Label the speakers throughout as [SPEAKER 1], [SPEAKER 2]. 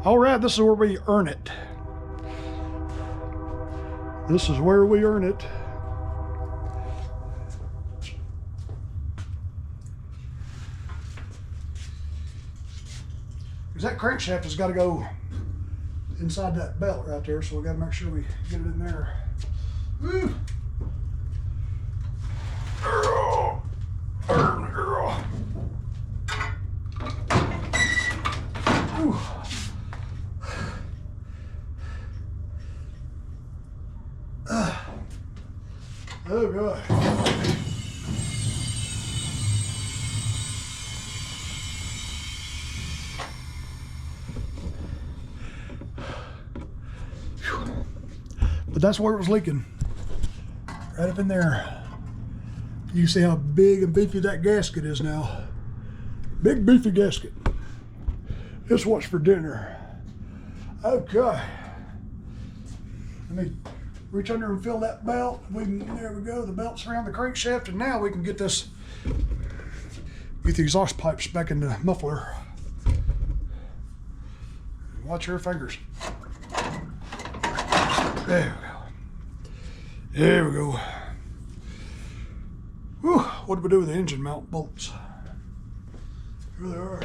[SPEAKER 1] All right, this is where we earn it. This is where we earn it. Because that crankshaft has got to go inside that belt right there, so we got to make sure we get it in there. Woo. Oh God. But that's where it was leaking. Right up in there. You can see how big and beefy that gasket is now. Big beefy gasket. It's what's for dinner. Okay. Let me reach under and fill that belt. There we go. The belt's around the crankshaft, and now we can get this, get the exhaust pipes back in the muffler. Watch your fingers. There we go. There we go. Whew, what did we do with the engine mount bolts? Here they are.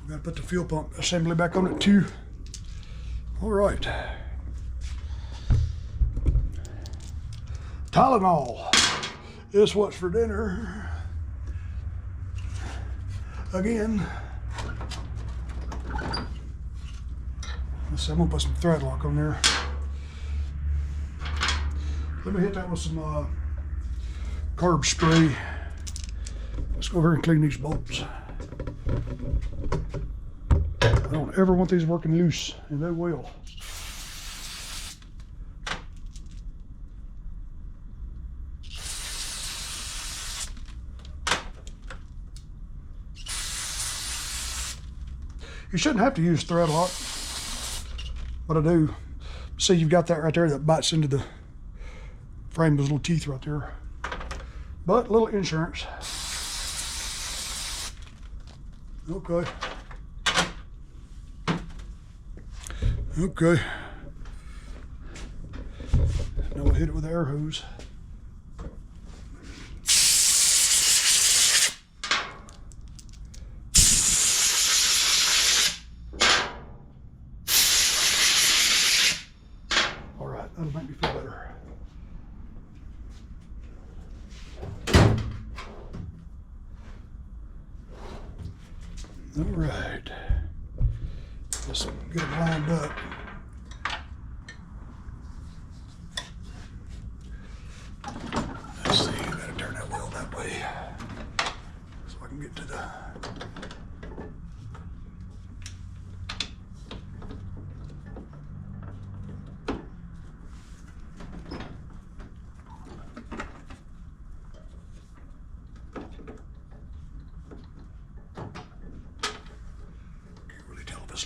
[SPEAKER 1] We gotta put the fuel pump assembly back on it too. All right. Tylenol is what's for dinner. Again. Let's see, I'm gonna put some thread lock on there. Let me hit that with some carb spray. Let's go over and clean these bolts. I don't ever want these working loose, and they will. You shouldn't have to use thread lock, but I do. See, you've got that right there that bites into the frame, those little teeth right there. But little insurance. Okay. Okay. Now we'll hit it with the air hose. All right, that'll make me feel better. All right. Let's get it lined up. Let's see, you gotta turn that wheel that way so I can get to the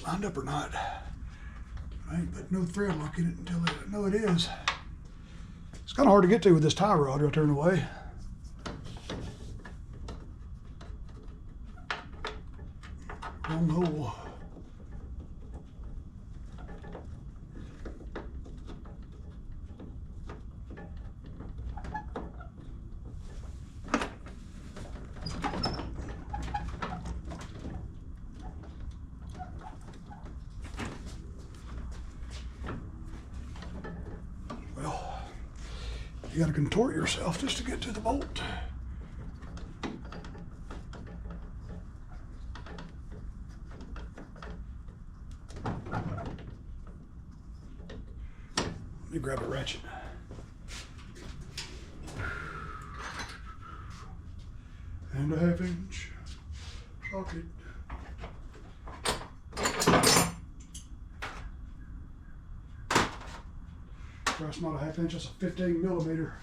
[SPEAKER 1] lined up or not. I ain't put no thread lock in it until I know it is. It's kind of hard to get to with this tie rod right there in the way. Wrong hole. You gotta contort yourself just to get to the bolt. Let me grab a ratchet. And a 1/2 inch socket. That's not a 1/2 inch, that's a 15 millimeter.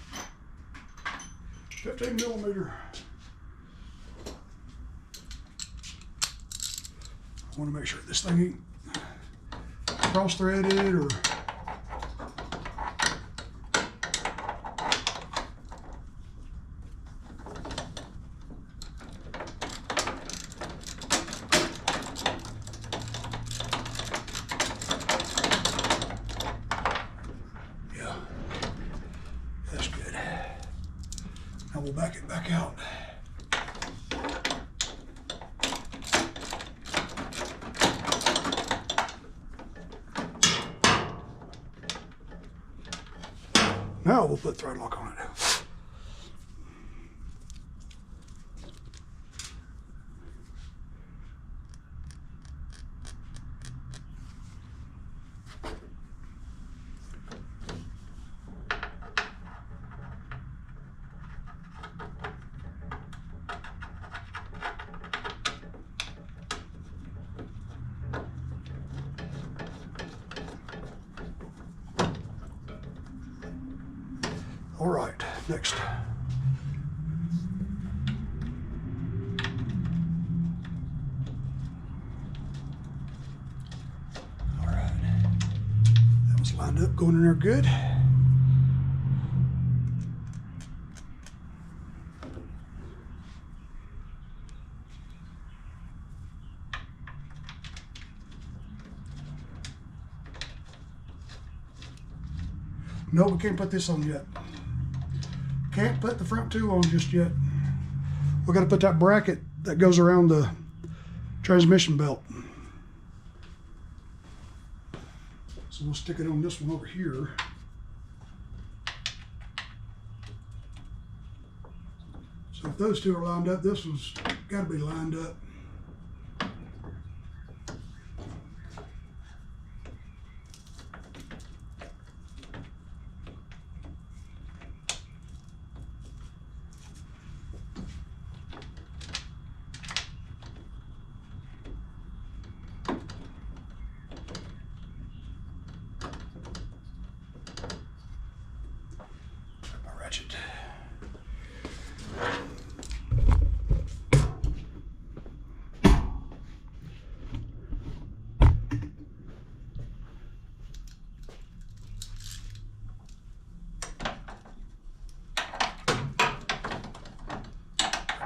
[SPEAKER 1] 15 millimeter. I want to make sure this thing ain't cross-threaded or Now we'll back it back out. Now we'll put thread lock on it. All right, next. All right, that was lined up, going in there good. No, we can't put this on yet. Can't put the front two on just yet. We got to put that bracket that goes around the transmission belt. So we'll stick it on this one over here. So if those two are lined up, this one's got to be lined up. Ratchet.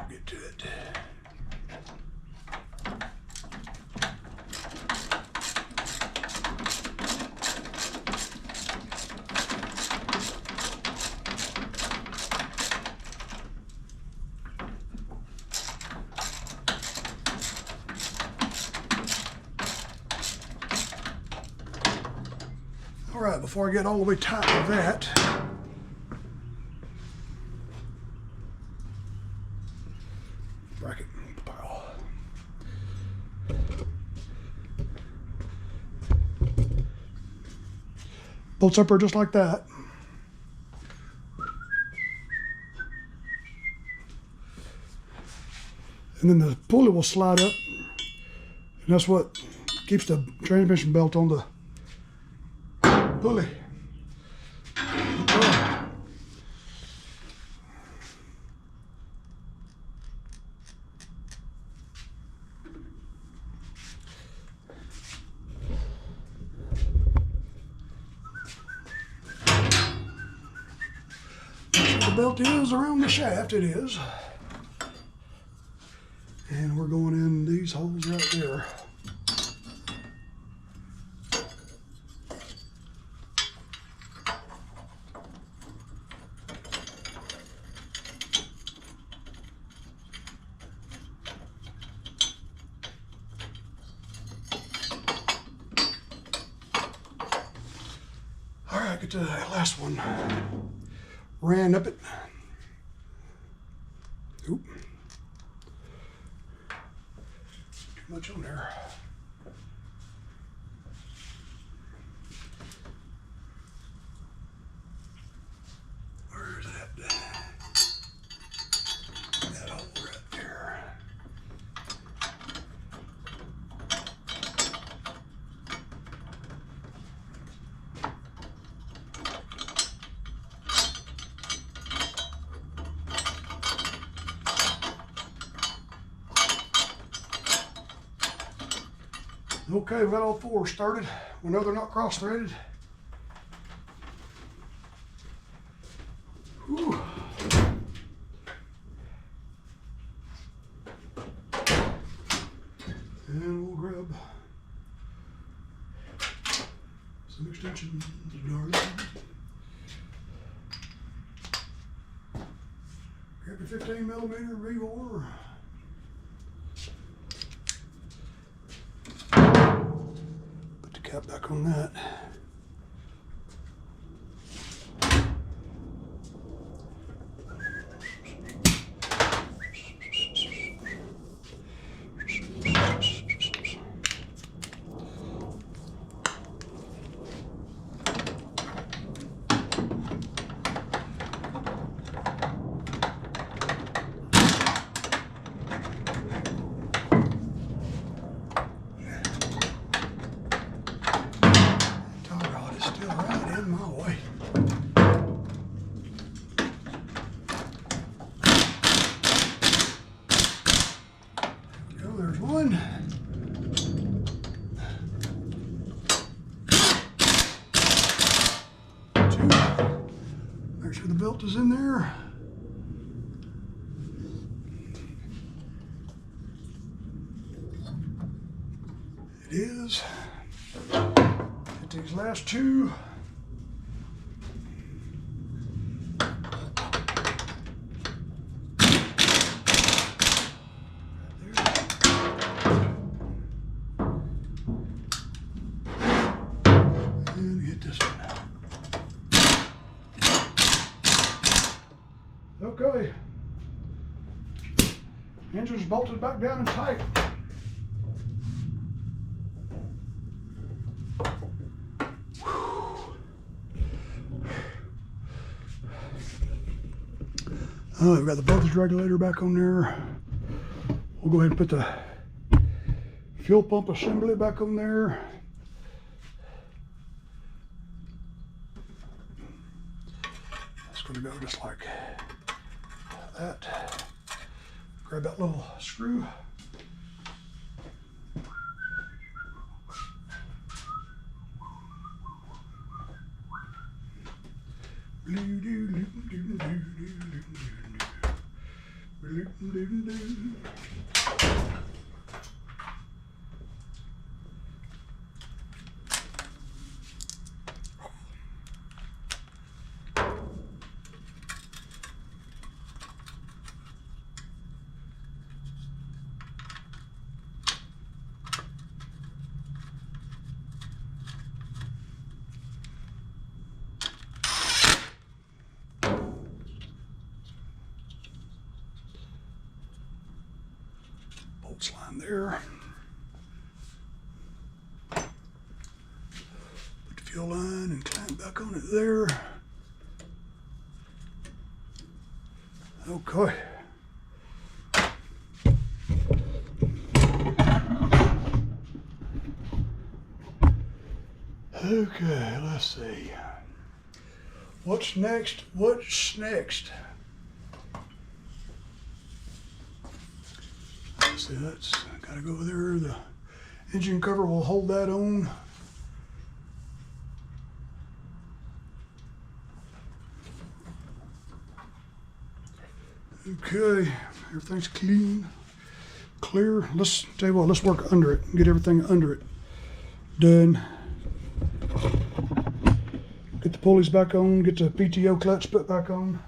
[SPEAKER 1] Get to it. All right, before I get all the way tight with that, bracket pile. Bolts up there just like that. And then the pulley will slide up, and that's what keeps the transmission belt on the pulley. The belt is around the shaft, it is. And we're going in these holes right there. All right, get to that last one. Ran up it. Oop. Too much on there. Where's that? That hole right there. Okay, we got all four started. We know they're not cross-threaded. Whew. And we'll grab some extension darn. Grab your 15mm rebore. Put the cap back on that. There's one. Two. Make sure the belt is in there. It is. Get these last two. Okay, engine's bolted back down and tight. We've got the voltage regulator back on there. We'll go ahead and put the fuel pump assembly back on there. It's going to go just like that. Grab that little screw. Bolts line there. Put the fuel line and clamp back on it there. Okay. Okay, let's see. What's next? What's next? See, that's gotta go there. The engine cover will hold that on. Okay, everything's clean, clear. Let's tell you what, let's work under it and get everything under it done. Get the pulleys back on, get the PTO clutch put back on.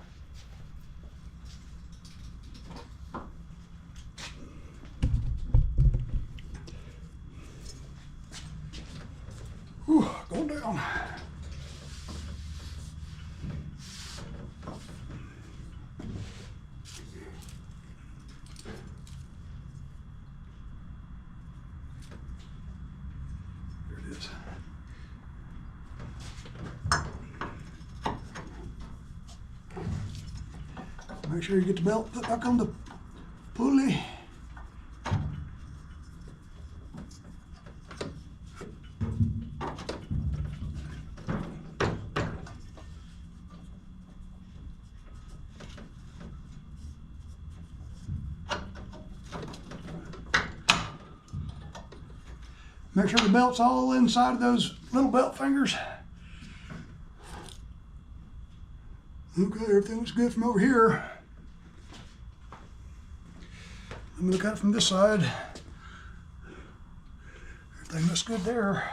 [SPEAKER 1] Whew, going down. There it is. Make sure you get the belt put back on the pulley. Make sure the belt's all inside of those little belt fingers. Okay, everything looks good from over here. Let me look at it from this side. Everything looks good there.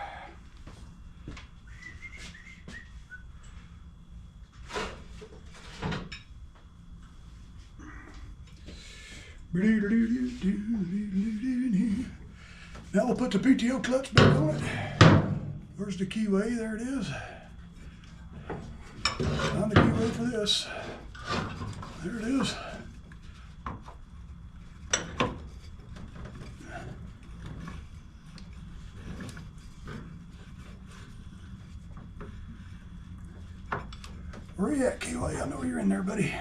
[SPEAKER 1] Now we'll put the PTO clutch back on it. Where's the keyway? There it is. Found the keyway for this. There it is. Where are you at, keyway? I know you're in there, buddy.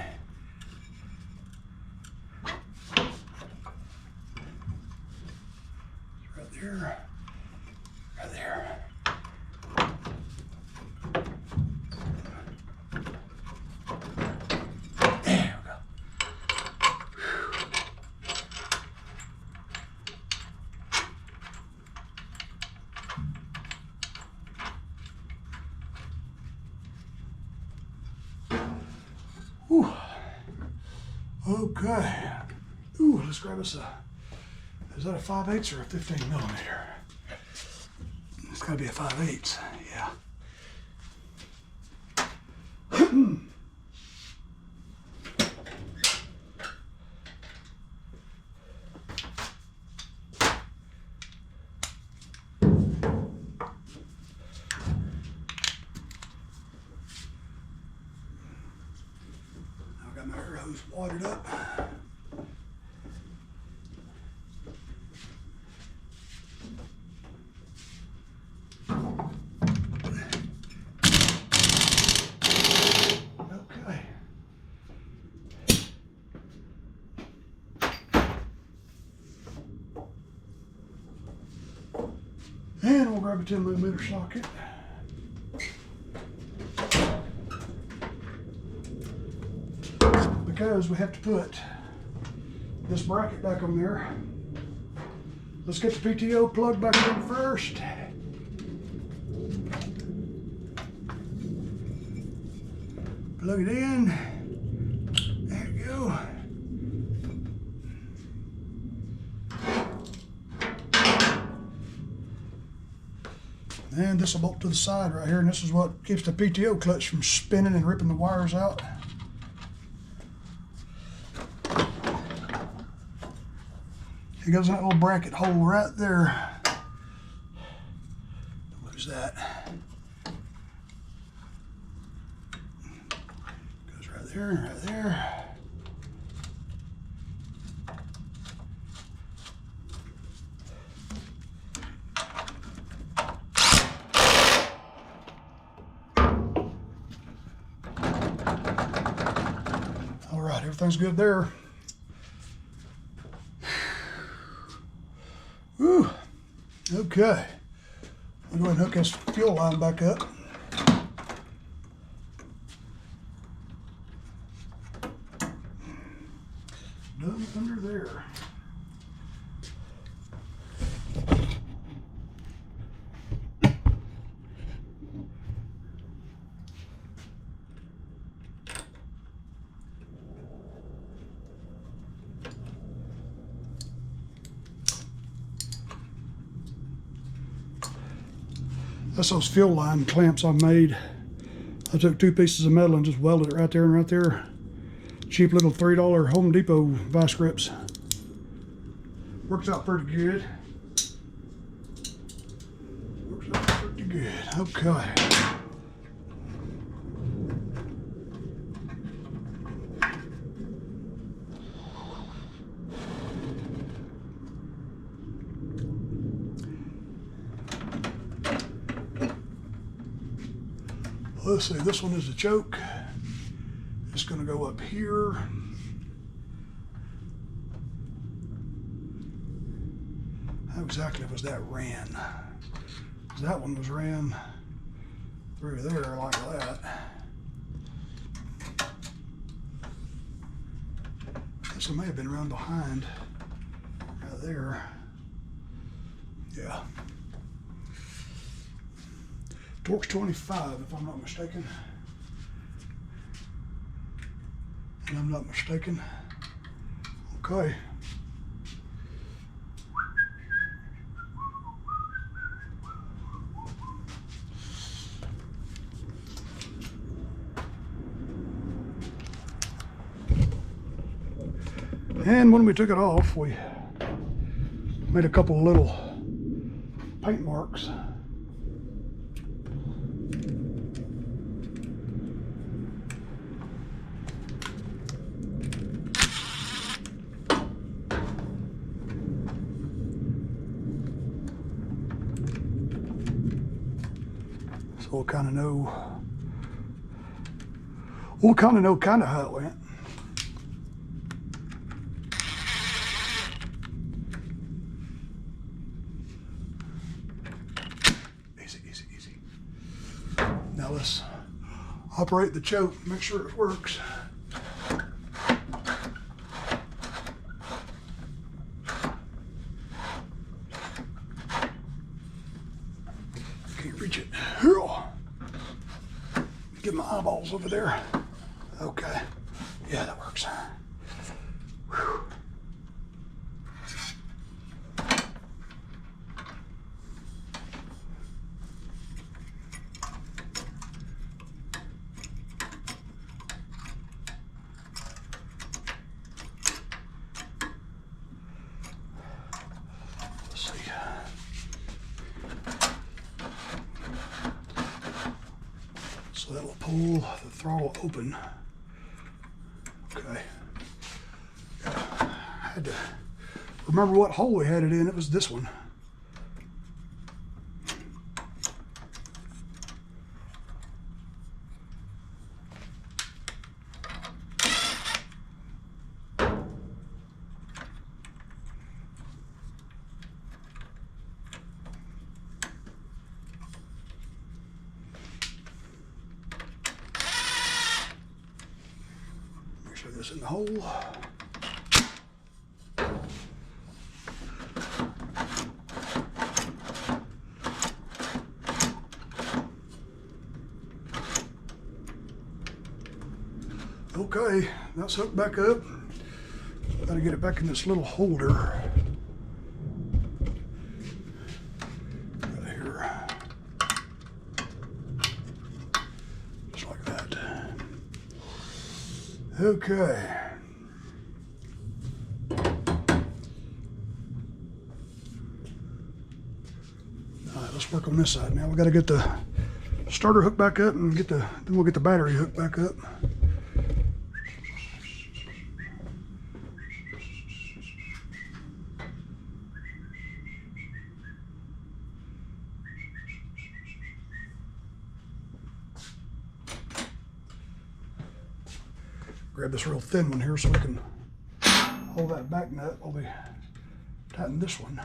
[SPEAKER 1] It's right there. Right there. There we go. Whew. Okay. Ooh, let's grab us a, is that a 5/8 or a 15 millimeter? It's gotta be a 5/8, yeah. I've got my air hose watered up. And we'll grab a 10 millimeter socket. Because we have to put this bracket back on there. Let's get the PTO plug back in first. Plug it in. There we go. And this will bolt to the side right here, and this is what keeps the PTO clutch from spinning and ripping the wires out. Here goes that little bracket hole right there. Don't lose that. Goes right there and right there. All right, everything's good there. Whew. Okay. I'll go ahead and hook this fuel line back up. Done under there. That's those fuel line clamps I made. I took 2 pieces of metal and just welded it right there and right there. Cheap little $3 Home Depot vice grips. Works out pretty good. Works out pretty good. Okay. Let's see, this one is the choke. It's going to go up here. How exactly was that ran? That one was ran through there like that. This one may have been around behind, right there. Yeah. Torque's 25, if I'm not mistaken. And I'm not mistaken. Okay. And when we took it off, we made a couple of little paint marks. So we'll kind of know kind of how it went. Easy. Now let's operate the choke, make sure it works. Can't reach it. Get my eyeballs over there. Okay. Yeah, that works. Whew. Let's see. So that will pull the throttle open. Okay. I had to remember what hole we had it in. It was this one. Make sure this in the hole. Okay, that's hooked back up. Got to get it back in this little holder. Right here. Just like that. Okay. All right, let's work on this side now. We got to get the starter hooked back up and then we'll get the battery hooked back up. Grab this real thin one here so we can hold that back nut while we tighten this one.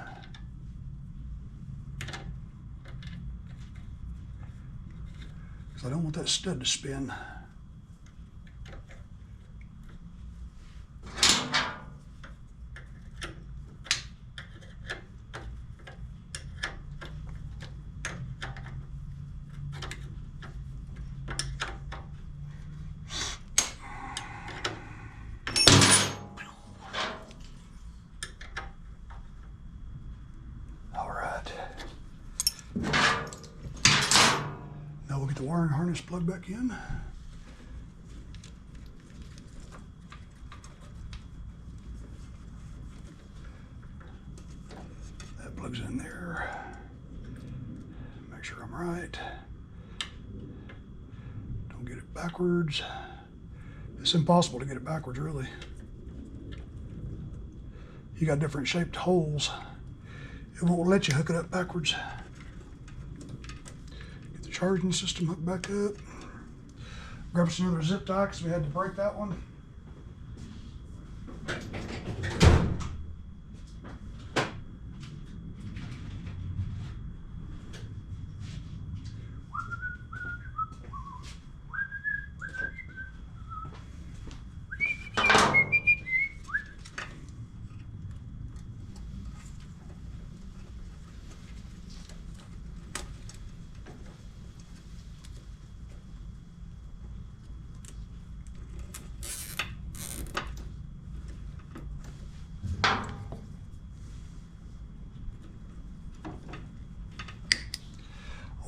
[SPEAKER 1] Because I don't want that stud to spin. Now we'll get the wiring harness plugged back in. That plugs in there. Make sure I'm right. Don't get it backwards. It's impossible to get it backwards, really. You got different shaped holes. It won't let you hook it up backwards. Get the charging system hooked back up. Grab us another zip tie because we had to break that one.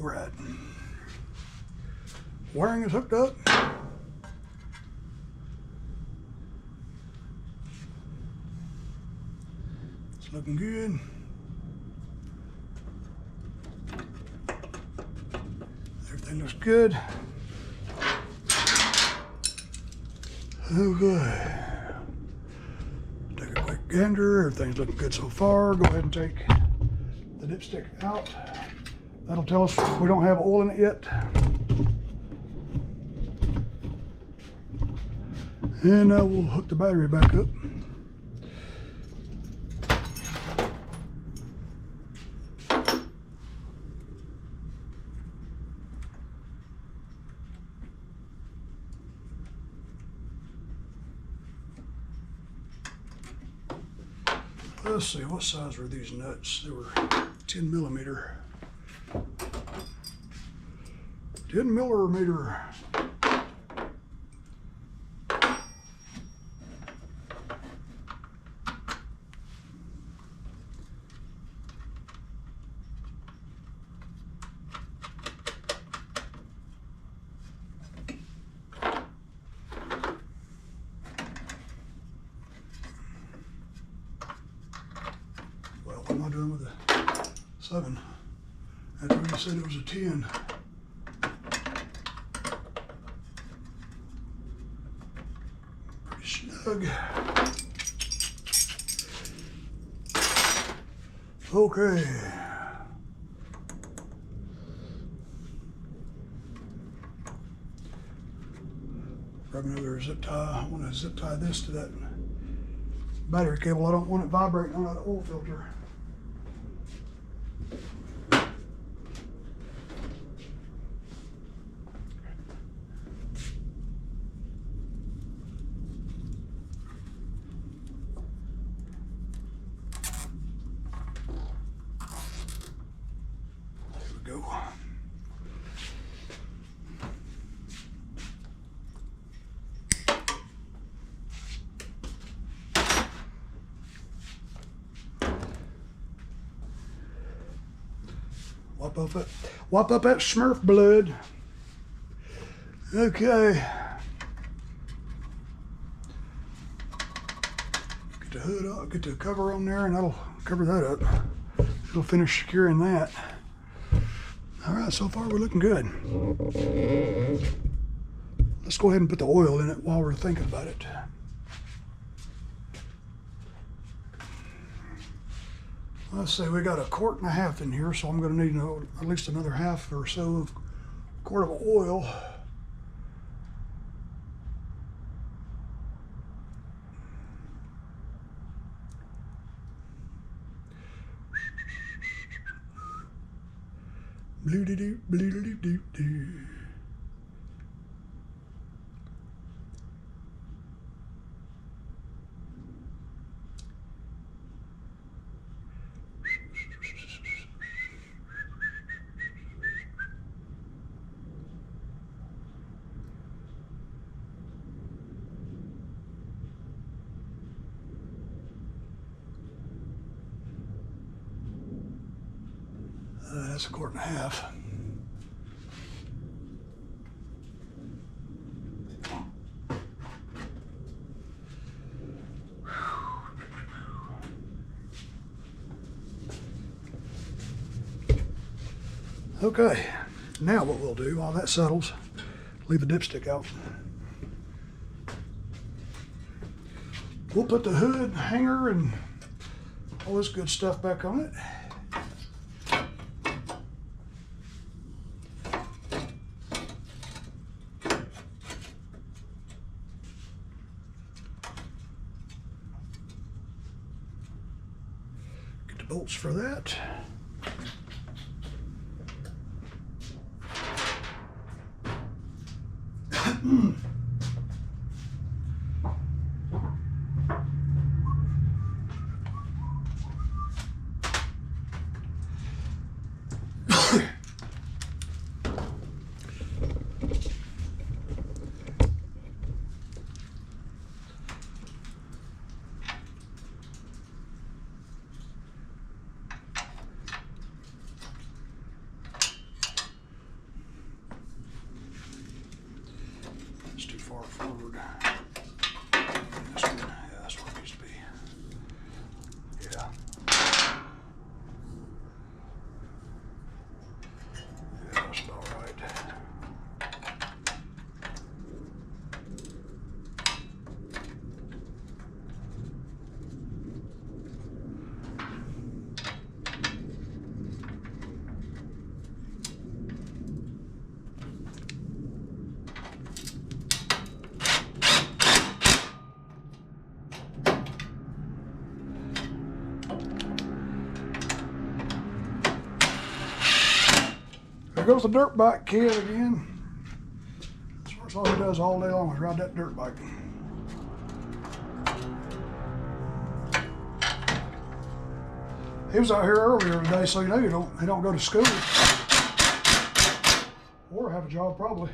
[SPEAKER 1] All right. Wiring is hooked up. It's looking good. Everything looks good. Okay. Take a quick gander. Everything's looking good so far. Go ahead and take the dipstick out. That'll tell us we don't have oil in it yet. And we'll hook the battery back up. Let's see, what size were these nuts? They were 10 millimeter. 10 millimeter. What am I doing with a 7? After you said it was a 10. Pretty snug. Okay. Grab another zip tie. I want to zip tie this to that battery cable. I don't want it vibrating on that oil filter. Go. Wipe up that Smurf blood. Okay. Get the hood up, get the cover on there, and that'll cover that up. It'll finish securing that. All right, so far we're looking good. Let's go ahead and put the oil in it while we're thinking about it. Let's say we got 1.5 quarts in here, so I'm going to need at least another half or so of quart of oil. Blue-doo-doo, blue-doo-doo-doo. That's 1.5 quarts. Okay, now what we'll do while that settles, leave the dipstick out. We'll put the hood, hanger, and all this good stuff back on it. Get the bolts for that. goes the dirt bike kid again. That's all he does all day long is ride that dirt bike. He was out here earlier today, so you know he don't go to school or have a job probably.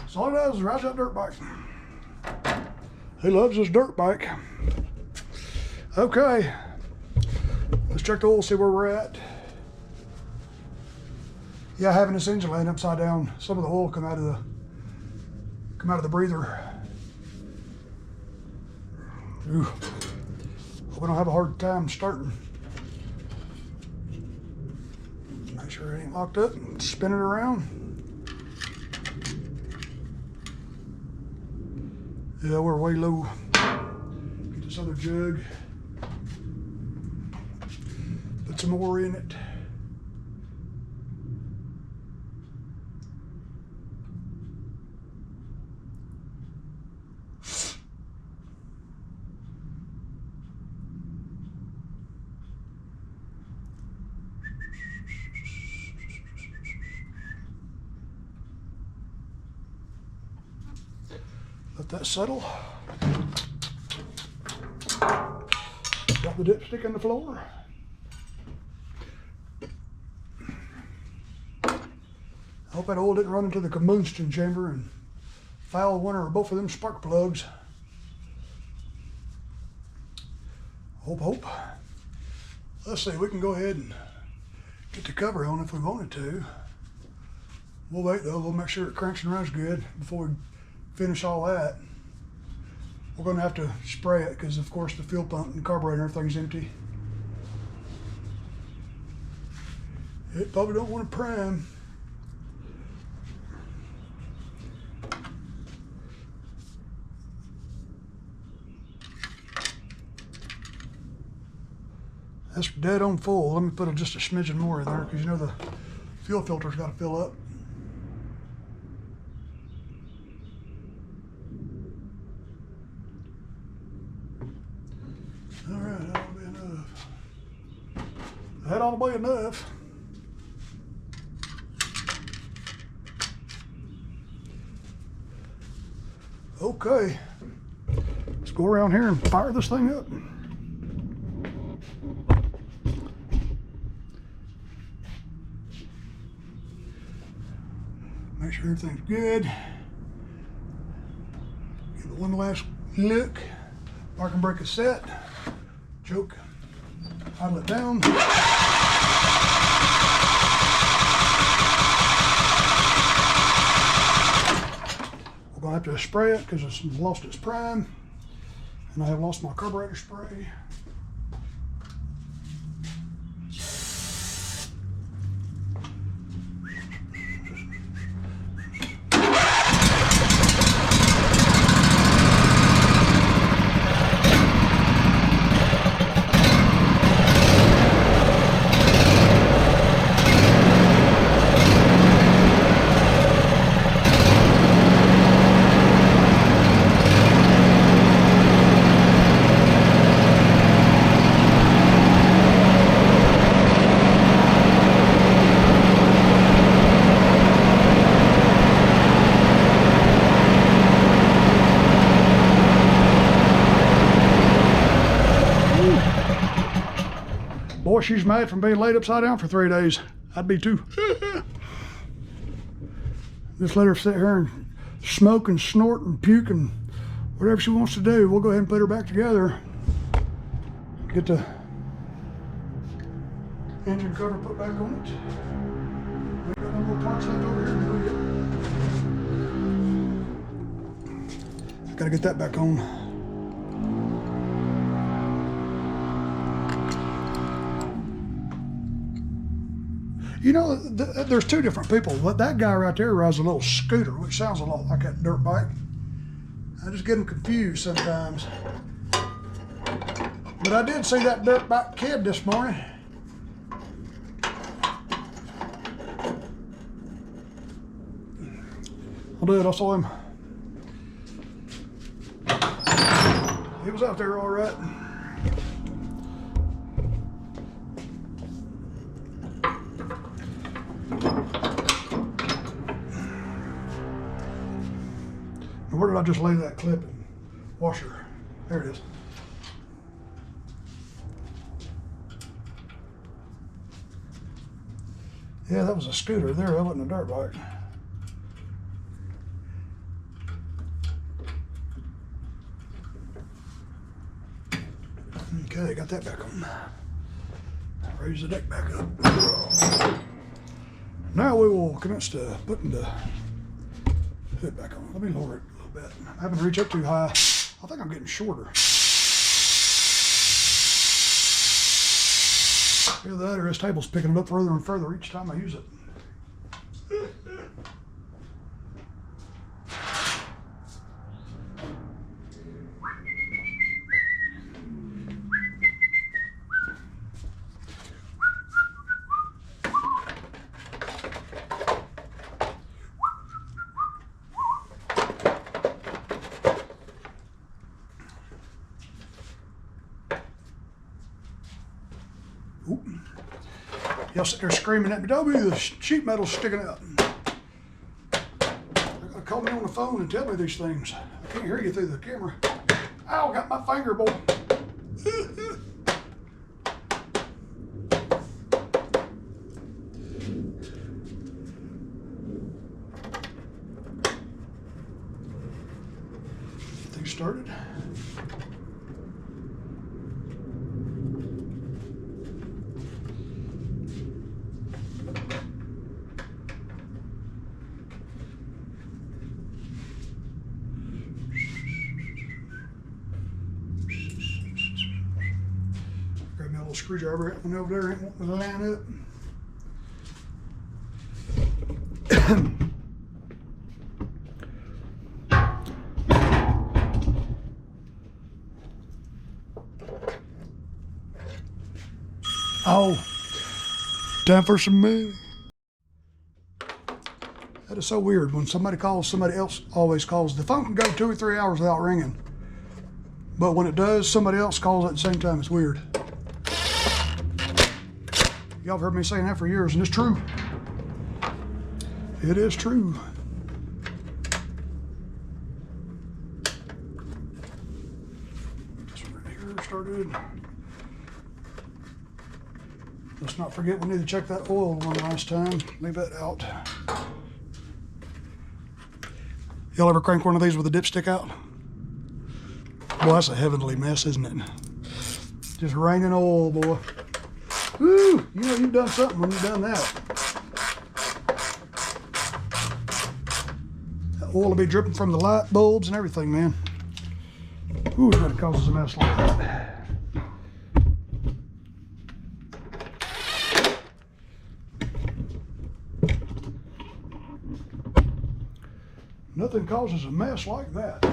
[SPEAKER 1] So all he does is ride that dirt bike. He loves his dirt bike. Okay, let's check the oil, see where we're at. Yeah, having this engine laying upside down, some of the oil come out of the breather. Ooh. Hope we don't have a hard time starting. Make sure it ain't locked up. Spin it around. Yeah, we're way low. Get this other jug. Put some more in it. Let that settle. Got the dipstick in the floor. I hope that oil didn't run into the combustion chamber and foul one or both of them spark plugs. Hope. Let's see, we can go ahead and get the cover on if we wanted to. We'll wait though, we'll make sure it cranks and runs good before we finish all that. We're going to have to spray it because of course the fuel pump and carburetor and everything's empty. It probably don't want to prime. That's dead on full. Let me put just a smidgen more in there because you know the fuel filter's got to fill up. All right, that'll be enough. That ought to be enough. Okay, let's go around here and fire this thing up. Make sure everything's good. Give it one last look. Parking brake is set. Choke. Idle it down. We're going to have to spray it because it's lost its prime. And I have lost my carburetor spray. Boy, she's mad from being laid upside down for 3 days. I'd be too. Just let her sit here and smoke and snort and puke and whatever she wants to do. We'll go ahead and put her back together. Get the engine cover put back on it. We got no more parts left over here. I gotta get that back on. You know, there's two different people. That guy right there rides a little scooter, which sounds a lot like that dirt bike. I just get them confused sometimes. But I did see that dirt bike kid this morning. I'll do it, I saw him. He was out there all right. Now, where did I just lay that clip and washer? There it is. Yeah, that was a scooter there. That wasn't a dirt bike. Okay, got that back on. Raise the deck back up. Now we will commence to putting the hood back on. Let me lower it a little bit. I haven't reached up too high. I think I'm getting shorter. Either that or this table's picking it up further and further each time I use it. Y'all sit there screaming at me, "W, the sheet metal's sticking out." They're gonna call me on the phone and tell me these things. I can't hear you through the camera. Ow, got my finger, boy. Get things started. Screwdriver, that one over there ain't wanting to line up. Oh, time for some money. That is so weird. When somebody calls, somebody else always calls. The phone can go 2 or 3 hours without ringing, but when it does, somebody else calls at the same time. It's weird. Y'all have heard me saying that for years, and it's true. It is true. This one right here started. Let's not forget we need to check that oil one last time. Leave that out. Y'all ever crank one of these with a dipstick out? Boy, that's a heavenly mess, isn't it? Just raining oil, boy. Woo! You know you've done something when you've done that. That oil will be dripping from the light bulbs and everything, man. Ooh, that causes a mess like that. Nothing causes a mess like that.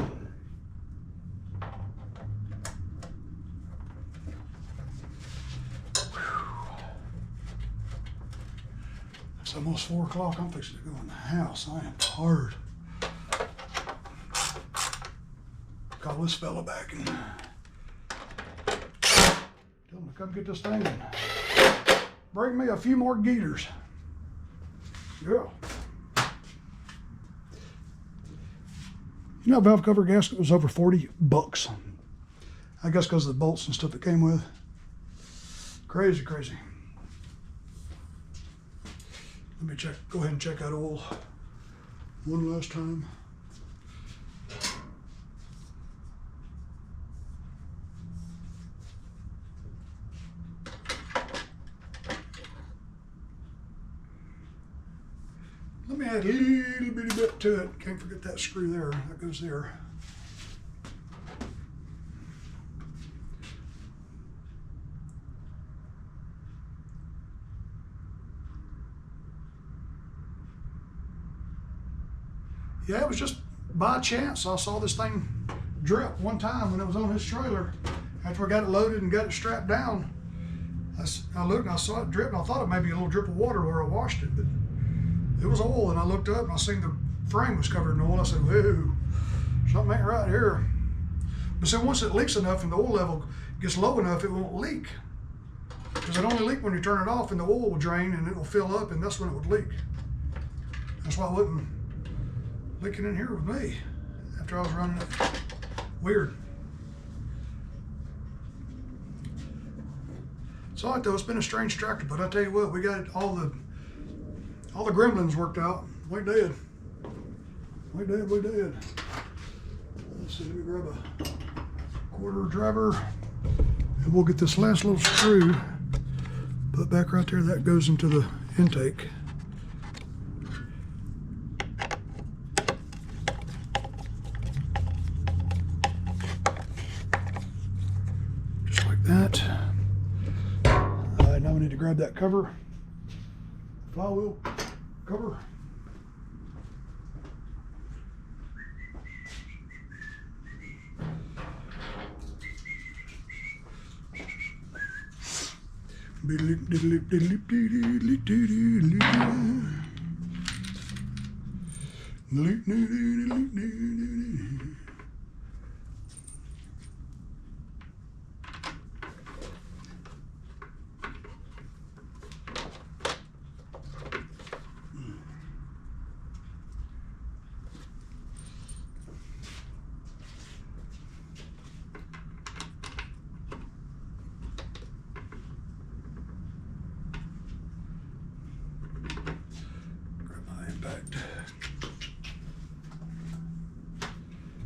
[SPEAKER 1] It's almost 4 o'clock. I'm fixing to go in the house. I am tired. Call this fella back and tell him to come get this thing and bring me a few more geeters. Yeah. You know, valve cover gasket was over $40. I guess because of the bolts and stuff it came with. Crazy, crazy. Let me check, go ahead and check that oil one last time. Let me add a little bitty bit to it. Can't forget that screw there. That goes there. Yeah, it was just by chance. I saw this thing drip one time when it was on his trailer. After I got it loaded and got it strapped down, I looked and I saw it drip, and I thought it might be a little drip of water where I washed it, but it was oil. And I looked up and I seen the frame was covered in oil. I said, whoa, something ain't right here. But so once it leaks enough and the oil level gets low enough, it won't leak. Because it only leaks when you turn it off and the oil will drain and it will fill up, and that's when it would leak. That's why it wasn't leaking in here with me after I was running it. Weird. It's all right though, it's been a strange tractor, but I tell you what, we got all the gremlins worked out. We did. We did. Let's see, let me grab a quarter driver and we'll get this last little screw put back right there. That goes into the intake. Just like that. All right, now we need to grab that cover, flywheel cover.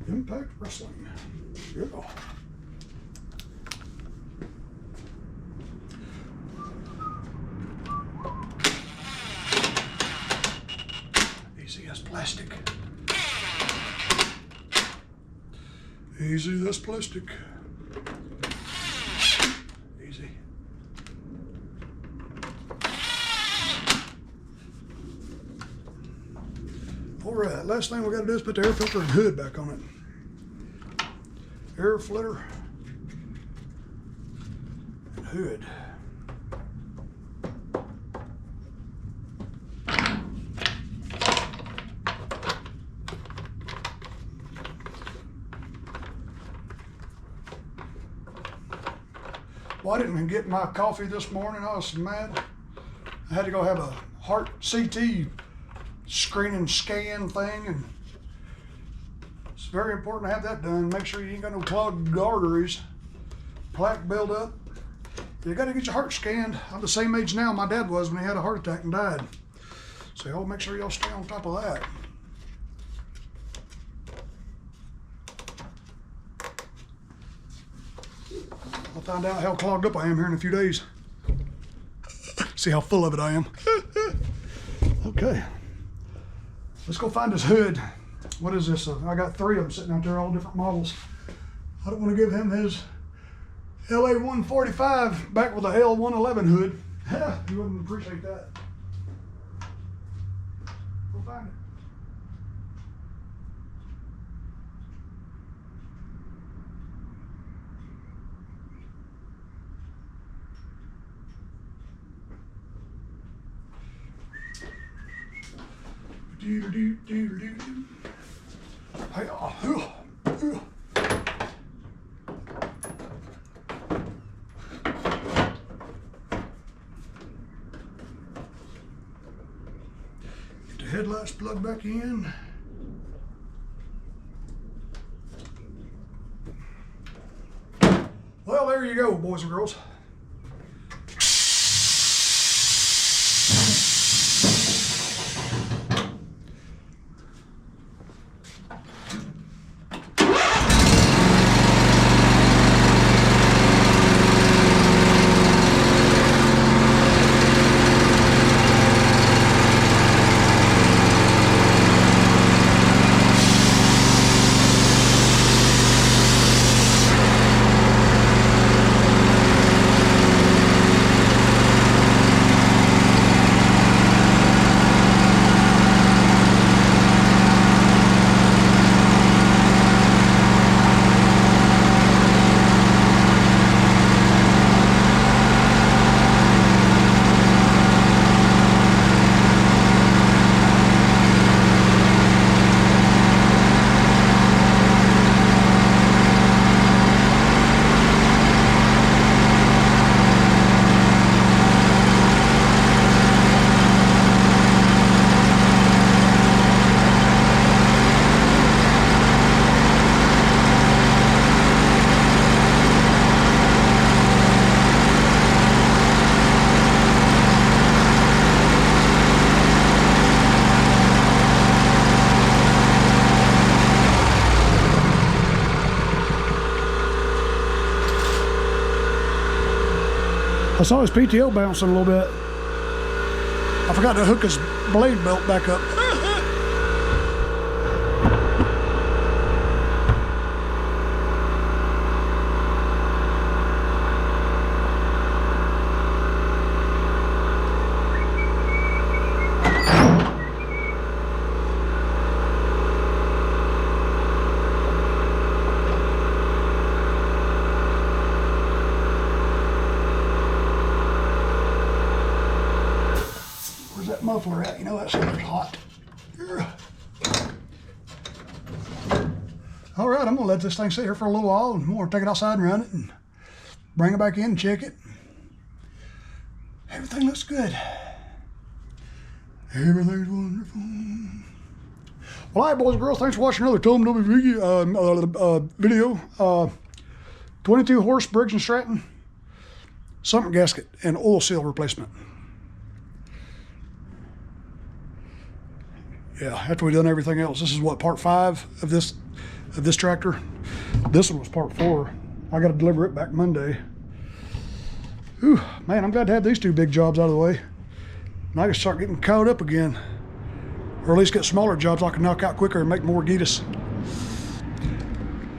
[SPEAKER 1] Impact Wrestling. Yeah. Easy as plastic. Easy as plastic. Easy. All right, last thing we got to do is put the air filter and hood back on it. Air filter and hood. Well, I didn't get my coffee this morning. I was mad. I had to go have a heart CT screening scan thing, and it's very important to have that done. Make sure you ain't got no clogged arteries, plaque buildup. You got to get your heart scanned. I'm the same age now my dad was when he had a heart attack and died. So y'all make sure y'all stay on top of that. I'll find out how clogged up I am here in a few days. See how full of it I am. Okay. Let's go find his hood. What is this? I got 3 of them sitting out there, all different models. I don't want to give him his LA145 back with a L111 hood. You wouldn't appreciate that. Go find it. Hey, get the headlights plugged back in. Well, there you go, boys and girls. saw his PTO bouncing a little bit. I forgot to hook his blade belt back up. That muffler at? You know that stuff's hot. All right, I'm gonna let this thing sit here for a little while, and we'll take it outside and run it, and bring it back in and check it. Everything looks good. Everything's wonderful. Well, all right, boys and girls, thanks for watching another Tom W video. 22 horse Briggs & Stratton sump gasket and oil seal replacement. Yeah, after we've done everything else, this is what, part 5 of this tractor. This one was part 4. I got to deliver it back Monday. Whew, man, I'm glad to have these 2 big jobs out of the way. And I can start getting caught up again, or at least get smaller jobs I can knock out quicker and make more Geetus.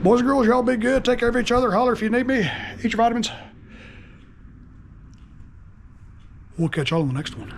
[SPEAKER 1] Boys and girls, y'all be good. Take care of each other. Holler if you need me. Eat your vitamins. We'll catch y'all on the next one.